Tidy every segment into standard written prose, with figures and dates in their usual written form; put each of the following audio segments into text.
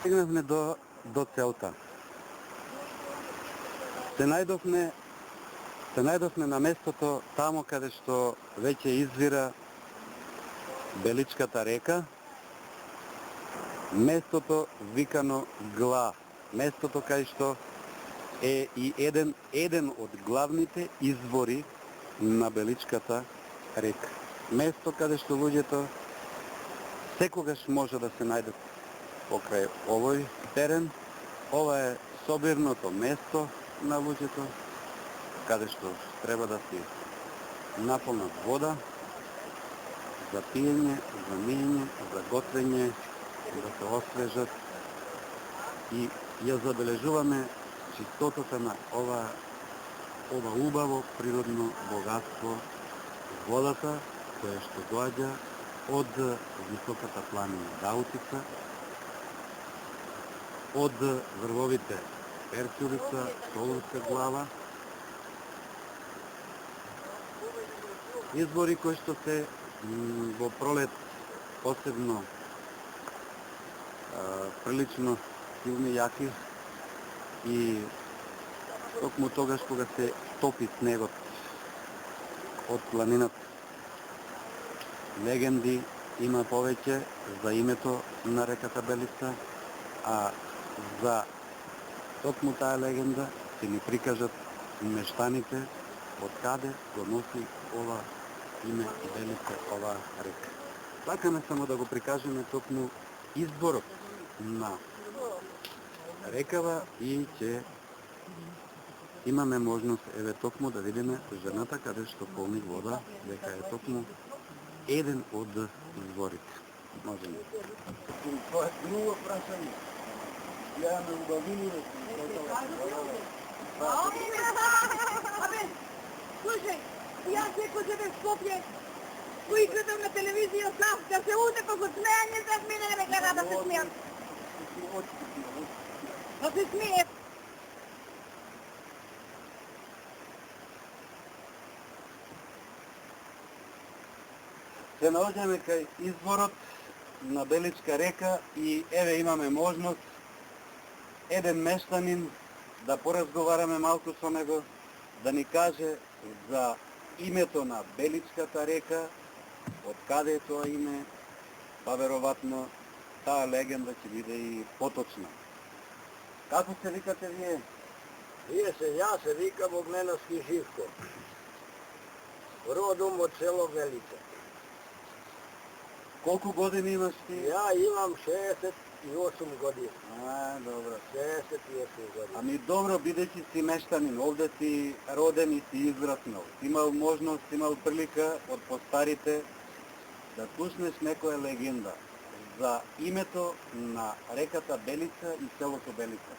Стигнавме до целта. Се најдовме на местото тамо каде што веќе извира Беличката река, местото викано Гла, местото кај што е и еден од главните извори на Беличката река. Место каде што луѓето секогаш може да се најдат покрај овој терен. Ова е собирното место на луѓето, каде што треба да си наполнат вода за пиење, за миење, за готвење, да се освежат, и ја забележуваме чистотата на ова убаво природно богатство, водата која што доаѓа од високата планина Даутица, од врвовите Перцулица, Солунска глава, извори кои што се во пролет посебно прилично силни, јаки, и токму тогаш кога се топи снегот од планината. Легенди има повеќе за името на реката Белица, а за токму таа легенда ќе ни прикажат мештаните од каде го носи ова име Белица, ова река. Сакаме само да го прикажеме токму изборот на рекава и ќе имаме можност еве токму да видиме жената каде што полни вода, дека е токму еден од изворите. Можеме. Това е друго прашање. Ја ме убавили да Абе, слушај, јас секој ден в Скопје, кој гледам на телевизија сам, да се уде па го смеја, не се смеја, не ме гледа да се смеја. Да се смеја. Се наоѓаме кај изворот на Беличка река и еве имаме можност еден мештанин да поразговараме малку со него, да ни каже за името на Беличката река, од каде е тоа име, па веројатно таа легенда ќе биде и поточна. Како се викате вие? Јас се викам Огненовски Живко. Родом од село Велица. Колку години имаш ти? Ја имам 68 години. Добро. 68 години. Ами добро, бидејќи си мештанин, овде си роден и си израснал. Имал можност, имал прилика од постарите да слушнеш некоја легенда за името на реката Белица и селото Белица.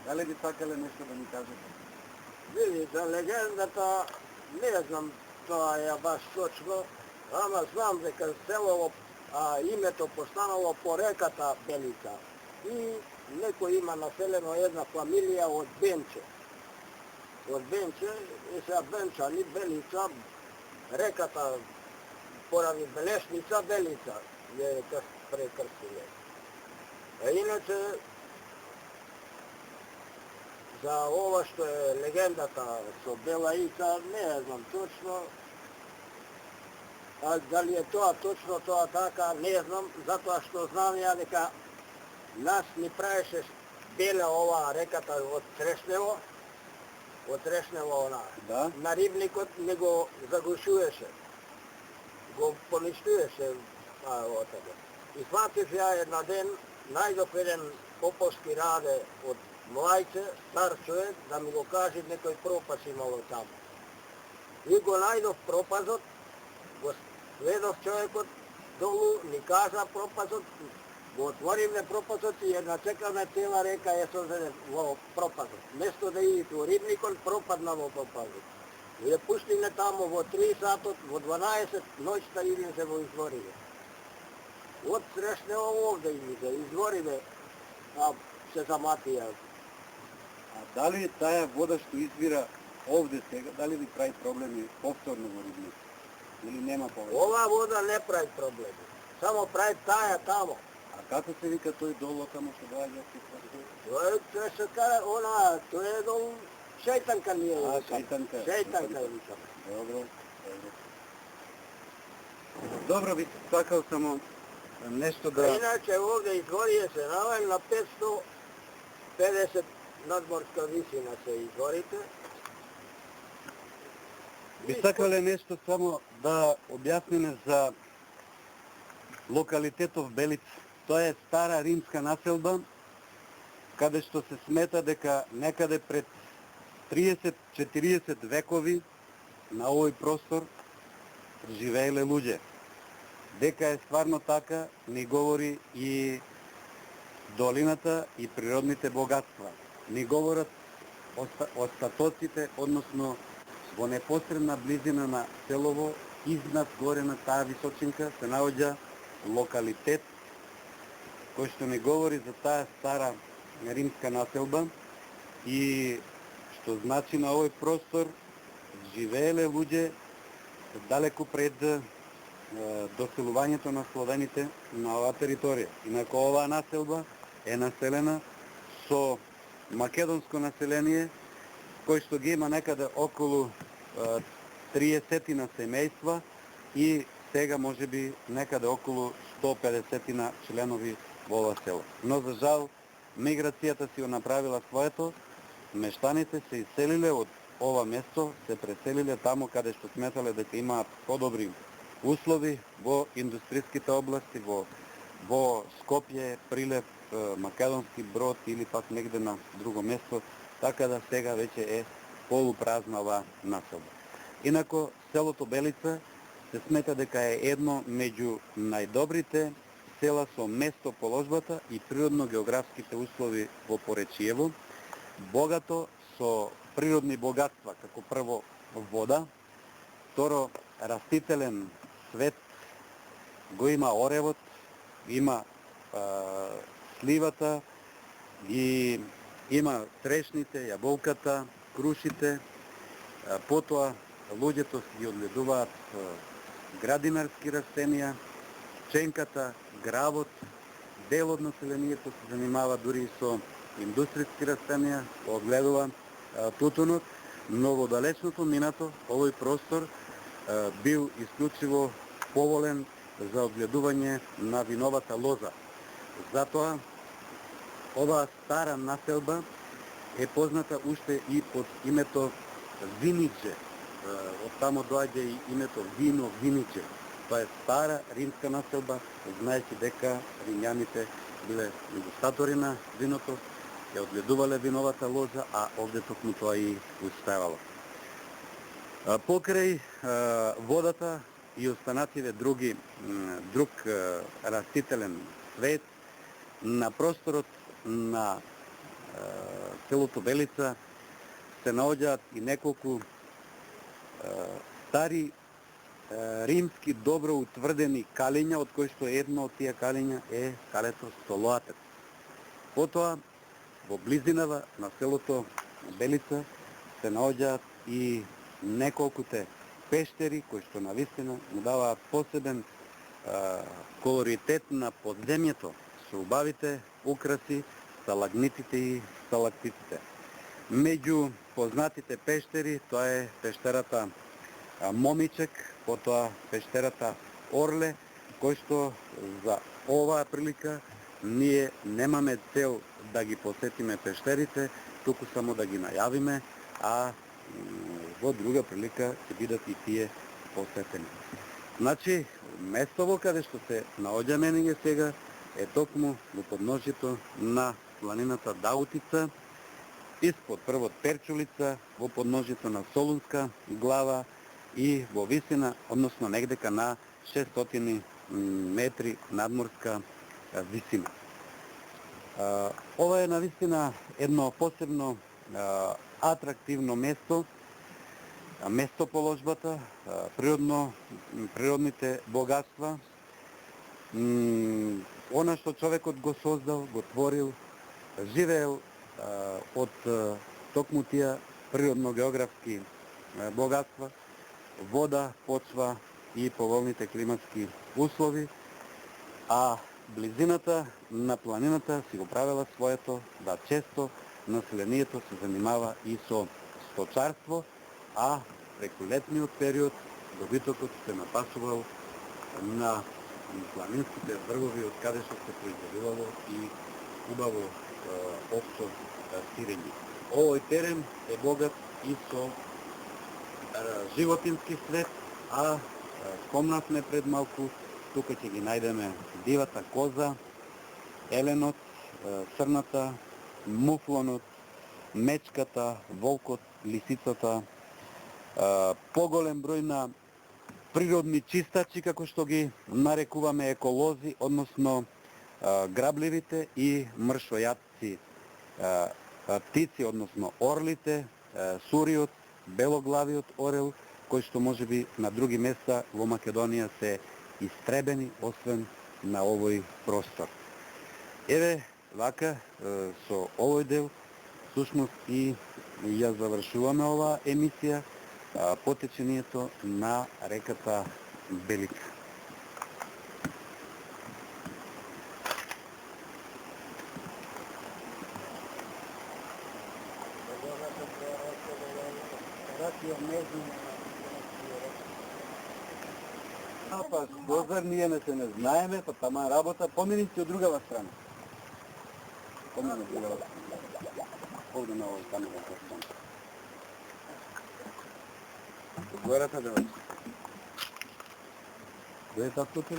Дали би сакале нешто да ни кажете? Види, за легендата не знам тоа ја баш точно, ама знам дека селово името постанало по реката Белица. И некој има населено една фамилија од Бенче. Од Бенче, и сега Бенчани, Белица, реката поради Белешница, Белица ја прекрстиле. А иначе, за ова што е легендата со Бела Ица, не знам точно. А дали е тоа точно, тоа така, не знам, затоа што знам ја дека нас ни правеше бела ова реката од Трешнево она. Да. На рибникот не го загушуваше, го поништуваше отаде. И фатив ја една ден, најдов еден поповски раде од Млајце, стар човек, да ми го каже некој пропас имало таму. И го најдов пропазот, го сведов човекот долу, ни кажа пропазот, го отворивме пропазот и ја начекавме цела река е созеден во пропазот. Место да идите во рибникот, пропадна во пропазот. И ја пуштиме таму во 3 сатот, во 12 ноќта идем се во извориве. Од Трешнево овде идите, извориве, се заматија. А дали таа вода што извира овде сега, дали ви прави проблеми повторно во рибници? Или нема повеќе? Ова вода не прави проблеми. Само прави таа тамо. А Како се вика тој долу таму што доаѓа ти? Тоа се кара, она, тоа е долу Шејтанка ние А, викаме. Шејтанка. Шејтанка викаме. Добро, добро. Добро би сакал само нешто А да... иначе овде изгорие се навај на 550 надморска висина се изгорите. Би сакале нешто само да објасниме за локалитетов Белица. Тоа е стара римска населба, каде што се смета дека некаде пред 30-40 векови на овој простор живееле луѓе. Дека е стварно така, ни говори и долината и природните богатства. Ни говорат остатоците, односно во непосредна близина на селово, изнад горе на таа височинка, се наоѓа локалитет кој што ни говори за таа стара римска населба и што значи на овој простор живееле луѓе далеку пред доселувањето на словените на оваа територија. Инако оваа населба е населена со македонско население, кој што ги има некаде околу 30 семејства и сега може би некаде околу 150 членови во ова село. Но за жал миграцијата си го направила своето, мештаните се иселиле од ова место, се преселиле таму каде што сметале дека имаат подобри услови во индустријските области, во Скопје, Прилеп, Македонски Брод или пак негде на друго место, така да сега веќе е полупразна оваа населба. Инако селото Белица се смета дека е едно меѓу најдобрите села со местоположбата и природно-географските услови во Поречиево, богато со природни богатства, како прво вода, второ растителен свет, го има оревот, има сливата, и има трешните, јаболката, крушите, потоа луѓето ги одгледуваат градинарски растенија, пченката, гравот, дел од населението се занимава дури и со индустријски растенија, одгледува тутунот, но во далечното минато овој простор бил исклучиво поволен за одгледување на виновата лоза. Затоа оваа стара населба е позната уште и под името Виниче. Од тамо доаѓа и името Вино Виниче. Тоа е стара римска населба, знаејќи дека римјаните биле дегустатори на виното, ја одгледувале виновата лоза, а овде токму тоа и уставало. Покрај водата и останативе друг растителен свет, на просторот на селото Белица се наоѓаат и неколку стари римски добро утврдени калиња, од кои што едно од тие калиња е калето Столоатец. Потоа, во близинава на селото Белица се наоѓаат и неколкуте пештери, кои што навистина му даваат посебен колоритет на подземјето, со убавите украси, сталагнитите и сталактитите. Меѓу познатите пештери, тоа е пештерата Момичек, потоа пештерата Орле, кој што за оваа прилика ние немаме цел да ги посетиме пештерите, туку само да ги најавиме, а во друга прилика ќе бидат и тие посетени. Значи, местово каде што се наоѓаме ние сега е токму во подножјето на планината Даутица, испод првот Перчулица, во подножјето на Солунска глава и во висина, односно негдека на 600 метри надморска висина. Ова е навистина едно посебно атрактивно место, местоположбата, природните богатства, она што човекот го создал, го творил, живеел од токму тие природно-географски богатства, вода, почва и поволните климатски услови, а близината на планината си го правила своето, да често населението се занимава и со сточарство, а преку летниот период добитокот се напасувал на планинските вргови, од каде што се производувало и убаво овчо сирење. Овој терен е богат и со животински свет, а спомнавме пред малку, тука ќе ги најдеме дивата коза, еленот, црната, муфлонот, мечката, волкот, лисицата, поголем број на природни чистачи, како што ги нарекуваме еколози, односно грабливите и мршојатци птици, односно орлите, суриот, белоглавиот орел, кои што можеби на други места во Македонија се истребени, освен на овој простор. Еве, вака, со овој дел, всушност и ја завршуваме оваа емисија, потечението на реката Белица. Па, Гозар, ние не се не знаеме, па тама работа, помени си од другава страна. Помени од другава страна. Овде на овој камера страна. Гората да вајте. Кој е татко ти?